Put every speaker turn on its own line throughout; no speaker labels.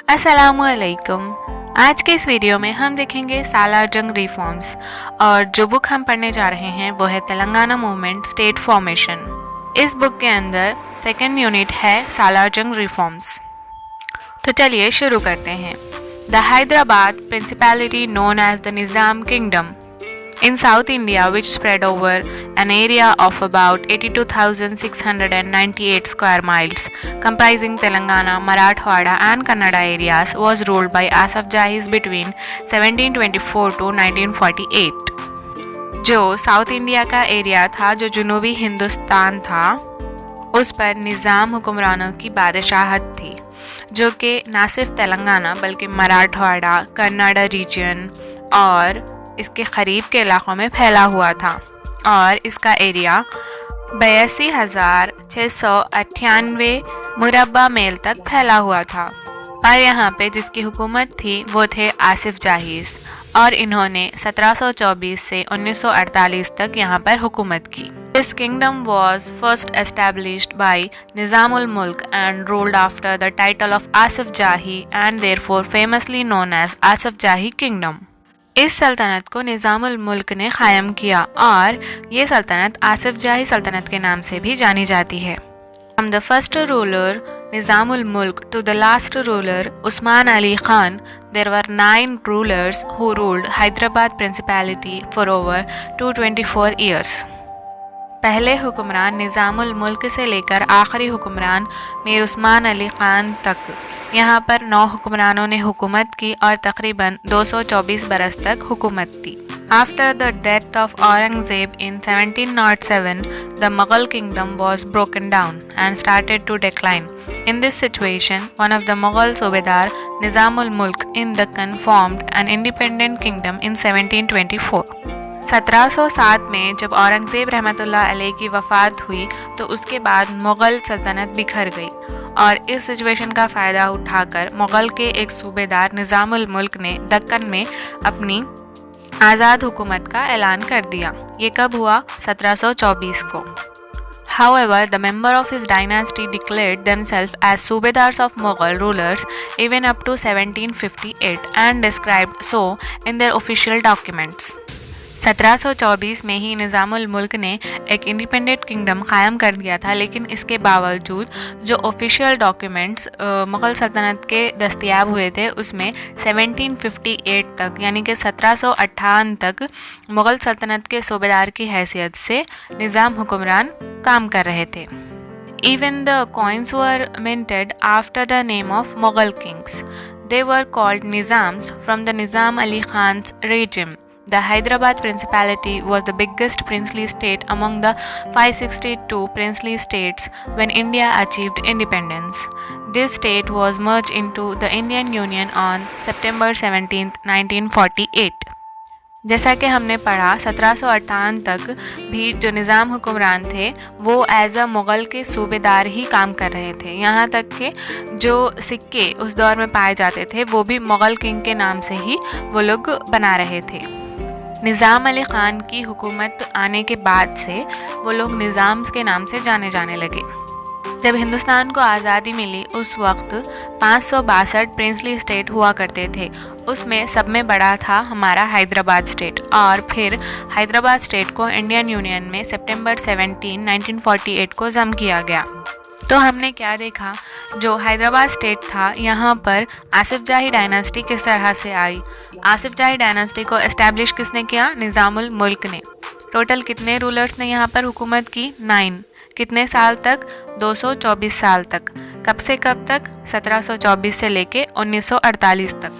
अस्सलामुअलैकुम। आज के इस वीडियो में हम देखेंगे सालार जंग रिफॉर्म्स और जो बुक हम पढ़ने जा रहे हैं वो है तेलंगाना मूवमेंट स्टेट फॉर्मेशन। इस बुक के अंदर सेकंड यूनिट है सालार जंग रिफॉर्म्स। तो चलिए शुरू करते हैं। The Hyderabad principality known as the Nizam kingdom in South India, which spread over an area of about 82,698 square miles, comprising Telangana, Marathwada and Kannada areas, was ruled by Asaf Jahis between 1724 to 1948. जो south India का area था, जो जुनूबी हिंदुस्तान था, उस पर निज़ाम हुक्मरानों की बादशाहत थी, जो कि न सिर्फ तेलंगाना बल्कि मराठवाड़ा, कन्नाडा रीजन और इसके करीब के इलाकों में फैला हुआ था और इसका एरिया 82,698 मुरब्बा मील तक फैला हुआ था। और यहाँ पे जिसकी हुकूमत थी वो थे आसिफ जाहिस और इन्होंने 1724 से 1948 तक यहाँ पर हुकूमत की। This kingdom was first established by Nizamul Mulk and ruled after the title of Asif Jahi and therefore famously known as Asif Jahi Kingdom. इस सल्तनत को निज़ामुल मुल्क ने क़ायम किया और ये सल्तनत आसिफ जाही सल्तनत के नाम से भी जानी जाती है। From the first ruler Nizamul Mulk to the last ruler Usman Ali Khan, there were 9 rulers who ruled Hyderabad Principality for over 224 years. पहले हुक्मरान निज़ामुल मुल्क से लेकर आखिरी हुक्मरान मीर उस्मान अली ख़ान तक यहाँ पर 9 हुक्मरानों ने हुकूमत की और तकरीबन 224 बरस तक हुकूमत थी। After the death of Aurangzeb in 1707, the Mughal kingdom was broken down and started to decline. In this situation, one of the Mughal Subedar, Nizamul Mulk in Deccan, formed an independent kingdom in 1724. 1707 में जब औरंगज़ेब रहमतुल्लाह अलैह की वफ़ात हुई तो उसके बाद मुग़ल सल्तनत बिखर गई और इस सिचुएशन का फ़ायदा उठाकर मुग़ल के एक सूबेदार निज़ामुल मुल्क ने दक्कन में अपनी आज़ाद हुकूमत का ऐलान कर दिया। ये कब हुआ? 1724 को। However, the member of his dynasty declared themselves as Subedars of Mughal rulers even up to 1758 and described so in their official documents. 1724 में ही निज़ामुल मुल्क ने एक इंडिपेंडेंट किंगडम क़ायम कर दिया था, लेकिन इसके बावजूद जो ऑफिशियल डॉक्यूमेंट्स मुग़ल सल्तनत के दस्तयाब हुए थे उसमें 1758 तक यानी कि 1758 तक मुग़ल सल्तनत के सूबेदार की हैसियत से निज़ाम हुक्मरान काम कर रहे थे। Even the coins were minted after the name of Mughal kings. They were called Nizams from the Nizam Ali Khan's regime. The Hyderabad Principality was the biggest princely state among the 562 princely states when India achieved independence. This state was merged into the Indian Union on September 17, 1948. जैसा कि हमने पढ़ा 1758 तक भी जो निज़ाम हुक्मरान थे वो एज अ मुग़ल के सूबेदार ही काम कर रहे थे। यहाँ तक कि जो सिक्के उस दौर में पाए जाते थे वो भी मुग़ल किंग के नाम से ही वो लोग बना रहे थे। निज़ाम अली ख़ान की हुकूमत आने के बाद से वो लोग निज़ाम्स के नाम से जाने जाने लगे। जब हिंदुस्तान को आज़ादी मिली उस वक्त 562 प्रिंसली स्टेट हुआ करते थे, उसमें सब में बड़ा था हमारा हैदराबाद स्टेट और फिर हैदराबाद स्टेट को इंडियन यूनियन में सितंबर 17, 1948 को ज़म किया गया। तो हमने क्या देखा, जो हैदराबाद स्टेट था यहाँ पर आसिफ जाही डायनास्टी किस तरह से आई। आसिफ जाही डायनास्टी को एस्टैब्लिश किसने किया? निज़ामुल मुल्क ने। टोटल कितने रूलर्स ने यहाँ पर हुकूमत की? 9। कितने साल तक? 224 साल तक। कब से कब तक? 1724 से लेके 1948 तक।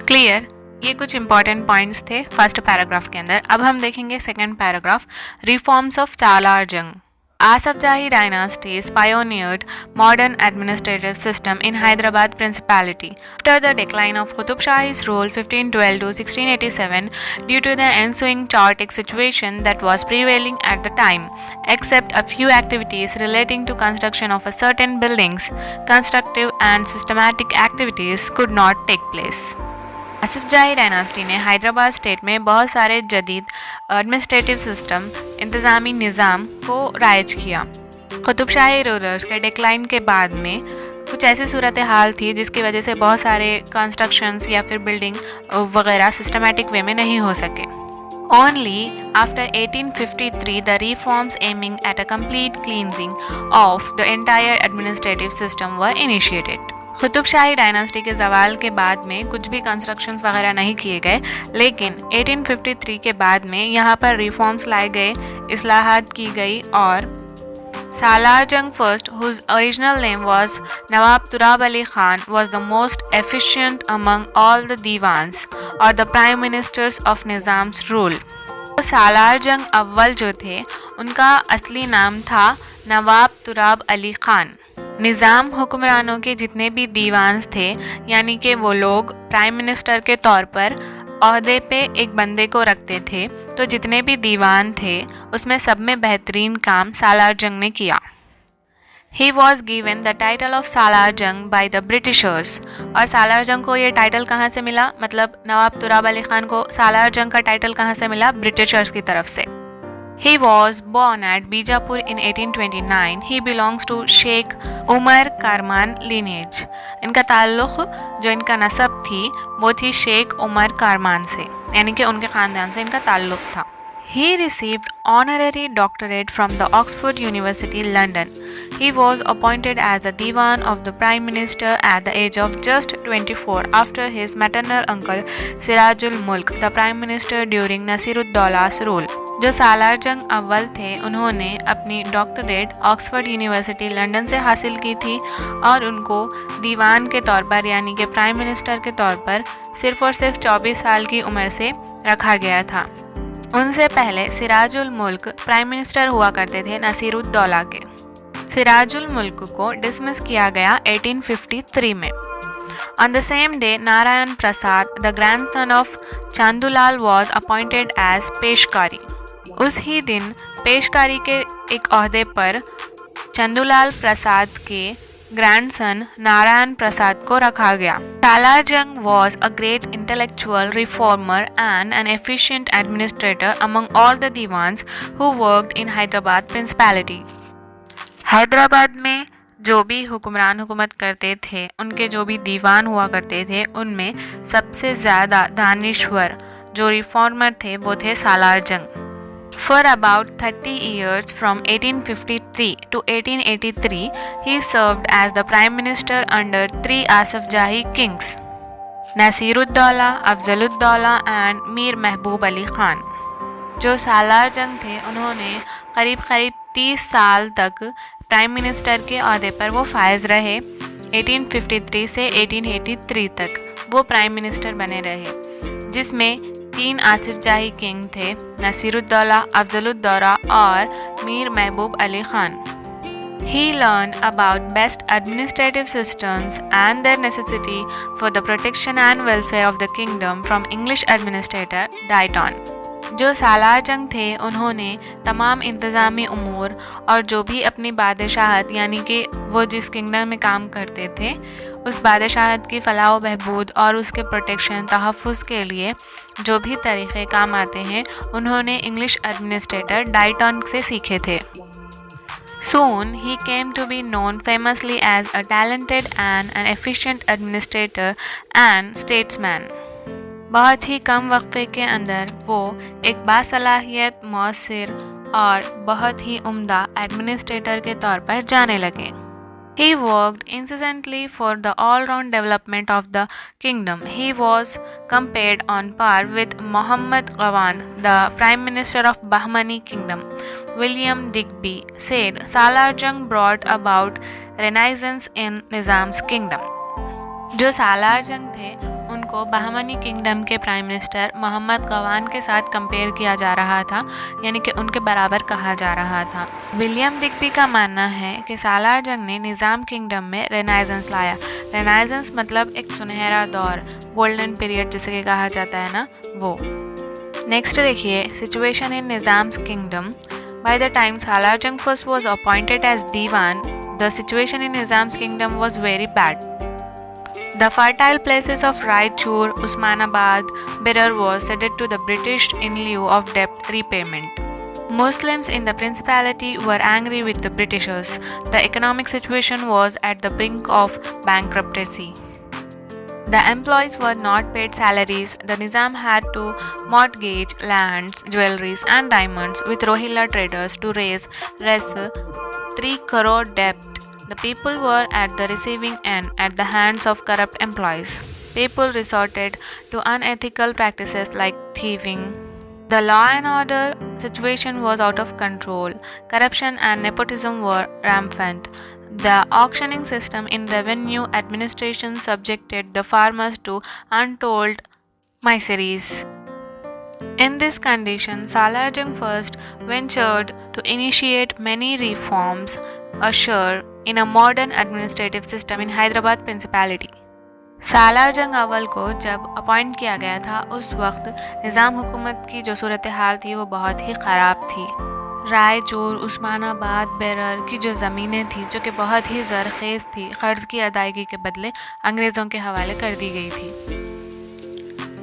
क्लियर? ये कुछ इंपॉर्टेंट पॉइंट्स थे फर्स्ट पैराग्राफ के अंदर। अब हम देखेंगे सेकंड पैराग्राफ, रिफॉर्म्स ऑफ सालार जंग। Asif Jahi dynasties pioneered modern administrative system in Hyderabad Principality. After the decline of Qutub Shahi's rule 1512 to 1687 due to the ensuing chaotic situation that was prevailing at the time, except a few activities relating to construction of a certain buildings, constructive and systematic activities could not take place. Asif जाही dynasty ने Hyderabad state में बहुत सारे जदीद administrative system इंतज़ामी निज़ाम को rise किया। कुतुब शाही rulers के decline के बाद में कुछ ऐसी सूरत हाल थी जिसकी वजह से बहुत सारे कंस्ट्रक्शंस या फिर बिल्डिंग वगैरह सिस्टमैटिक वे में नहीं हो सके. Only after 1853 the reforms aiming at a complete cleansing of the entire administrative system were initiated. Qutub shahi dynasty के ज़वाल के बाद में कुछ भी कंस्ट्रक्शंस वगैरह नहीं किए गए, लेकिन 1853 के बाद में यहाँ पर रिफॉर्म्स लाए गए, इस्लाहात की गई और सालार Jung first, whose original name was Nawab Turab Ali Khan, was the most efficient among all the divans or the prime ministers of Nizam's rule. तो सालार जंग अव्वल जो थे उनका असली नाम था नवाब तुराब अली खान. निज़ाम हुक्मरानों के जितने भी दीवान्स थे, यानी कि वो लोग प्राइम मिनिस्टर के तौर पर ओहदे पे एक बंदे को रखते थे, तो जितने भी दीवान थे उसमें सब में बेहतरीन काम सालार जंग ने किया. He was given the title of सालार जंग by the Britishers. और सालार जंग को ये टाइटल कहाँ से मिला, मतलब नवाब तुराब अली खान को सालार जंग का टाइटल कहाँ से मिला, ब्रिटिशर्स की तरफ से. He was born at Bijapur in 1829. He belongs to Sheikh Umar Karman lineage. इनका ताल्लुक़, जो इनका नसब थी, वो थी शेख उमर कारमान से, यानी कि उनके ख़ानदान से इनका ताल्लुक़ था. He received honorary doctorate from the Oxford University, London. He was appointed as the Diwan of the Prime Minister at the age of just 24 after his maternal uncle Sirajul Mulk, the Prime Minister during Nasiruddaulah's rule. जो सालार जंग अव्वल थे उन्होंने अपनी doctorate Oxford university London से हासिल की थी और उनको दीवान के तौर पर, यानी कि प्राइम मिनिस्टर के तौर पर सिर्फ और सिर्फ 24 साल की उम्र से रखा गया था. उनसे पहले सिराजुल मुल्क प्राइम मिनिस्टर हुआ करते थे नसीरुद्दौला के. सिराजुल मुल्क को डिसमिस किया गया 1853 में. On the same day, Narayan Prasad, the grandson of Chandulal, was appointed as पेशकारी. उस ही दिन पेशकारी के एक ओहदे पर चंदूलाल प्रसाद के ग्रैंडसन नारायण प्रसाद को रखा गया. सालार जंग was a great intellectual reformer and an efficient administrator among all the divans who worked in Hyderabad Principality. Hyderabad में जो भी हुक्मरान हुकूमत करते थे, उनके जो भी दीवान हुआ करते थे, उनमें सबसे ज़्यादा दानिश्वर जो रिफॉर्मर थे वो थे सालार जंग. For about 30 years from 1853 to 1883, he served as the Prime Minister under three Asif Jahi kings, Nasiruddaulah, Afzaluddaulah and Mir Mehboob Ali Khan. जो सालार जंग थे उन्होंने करीब 30 साल तक प्राइम मिनिस्टर के ओहदे पर वो फायज रहे. 1853 से 1883 तक वो प्राइम मिनिस्टर बने रहे, जिसमें 3 आसिफ जाही किंग थे, नसीरुद्दौला, अफजलुद्दौला और मीर महबूब Ali Khan. He learned about best administrative systems and their necessity for the protection and welfare of the kingdom from English administrator Dayton. जो सालार जंग थे उन्होंने तमाम इंतज़ामी उमूर और जो भी अपनी बादशाहत, यानी कि वो जिस किंगडम में काम करते थे, उस बादशाहत की फलाह व बहबूद और उसके प्रोटेक्शन तहफ़्फ़ुज़ के लिए जो भी तरीक़े काम आते हैं, उन्होंने इंग्लिश एडमिनिस्ट्रेटर डाइटन से सीखे थे. Soon he came to be known famously as a talented and an efficient administrator and statesman. बहुत ही कम वक्फे के अंदर वो एक बासलाहियत, मौसर और बहुत ही उम्दा एडमिनिस्ट्रेटर के तौर पर जाने लगे. He worked incessantly for the all-round development of the kingdom. He was compared on par with Muhammad Ghawan, the Prime Minister of Bahmani Kingdom. William Digby said Salar Jung brought about renaissance in Nizam's kingdom. जो सालार जंग थे उनको Bahmani kingdom के prime minister Mohammad गवान के साथ compare किया जा रहा था, यानी कि उनके बराबर कहा जा रहा था. विलियम डिग्बी का मानना है कि सालार जंग ने निज़ाम किंगडम में रेनाइजेंस लाया. रेनाइजेंस मतलब एक सुनहरा दौर, गोल्डन पीरियड जिसे कि कहा जाता है ना, वो. नेक्स्ट देखिए situation in Nizam's kingdom. By the time Salar Jung first was appointed as Diwan, the situation in Nizam's kingdom was very bad. The fertile places of Raichur, Usmanabad, Berar was ceded to the British in lieu of debt repayment. Muslims in the principality were angry with the Britishers. The economic situation was at the brink of bankruptcy. The employees were not paid salaries. The Nizam had to mortgage lands, jewelries, and diamonds with Rohilla traders to raise res 3 crore debt. The people were at the receiving end at the hands of corrupt employees. People resorted to unethical practices like thieving. The law and order situation was out of control. Corruption and nepotism were rampant. The auctioning system in revenue administration subjected the farmers to untold miseries. In this condition, Salar Jung first ventured to initiate many reforms, usher in a modern administrative system in Hyderabad Principality. सालार जंग अव्वल को जब appoint किया गया था उस वक्त निज़ाम हुकूमत की जो सूरत हाल थी वो बहुत ही ख़राब थी। रायचूर, उस्मानाबाद, बेरर की जो ज़मीनें थी जो कि बहुत ही ज़रख़ेज़ थी, क़र्ज़ की अदायगी के बदले अंग्रेज़ों के हवाले कर दी गई थी।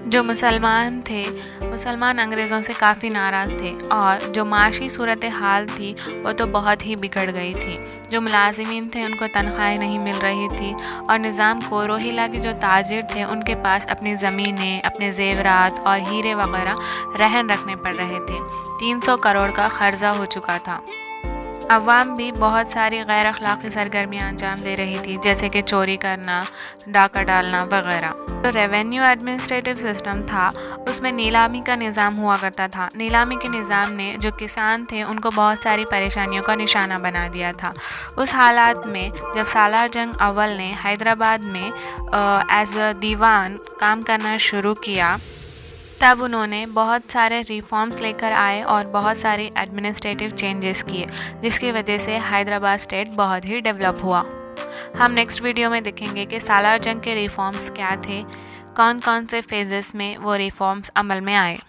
जो मुसलमान थे, मुसलमान अंग्रेज़ों से काफ़ी नाराज़ थे और जो माशी सूरत हाल थी वो तो बहुत ही बिगड़ गई थी। जो मुलाजिमीन थे उनको तनख्वाहें नहीं मिल रही थी और निज़ाम को रोहिला के जो ताजिर थे उनके पास अपनी ज़मीनें, अपने ज़ेवरात और हीरे वगैरह रहन रखने पड़ रहे थे। 300 करोड़ का क़र्ज़ा हो चुका था। अवाम भी बहुत सारी गैर अखलाक़ी सरगर्मियाँ अंजाम दे रही थी, जैसे कि चोरी करना, डाका डालना वगैरह। तो रेवेन्यू एडमिनिस्ट्रेटिव सिस्टम था उसमें नीलामी का निज़ाम हुआ करता था। नीलामी के निज़ाम ने जो किसान थे उनको बहुत सारी परेशानियों का निशाना बना दिया था। उस हालात में जब सालार जंग अव्वल ने हैदराबाद में एज अ दीवान काम करना शुरू किया तब उन्होंने बहुत सारे रिफॉर्म्स लेकर आए और बहुत सारी एडमिनिस्ट्रेटिव चेंजेस किए, जिसकी वजह से हैदराबाद स्टेट बहुत ही डेवलप हुआ। हम नेक्स्ट वीडियो में देखेंगे कि सालार जंग के रिफॉर्म्स क्या थे, कौन कौन से फेजेस में वो रिफॉर्म्स अमल में आए।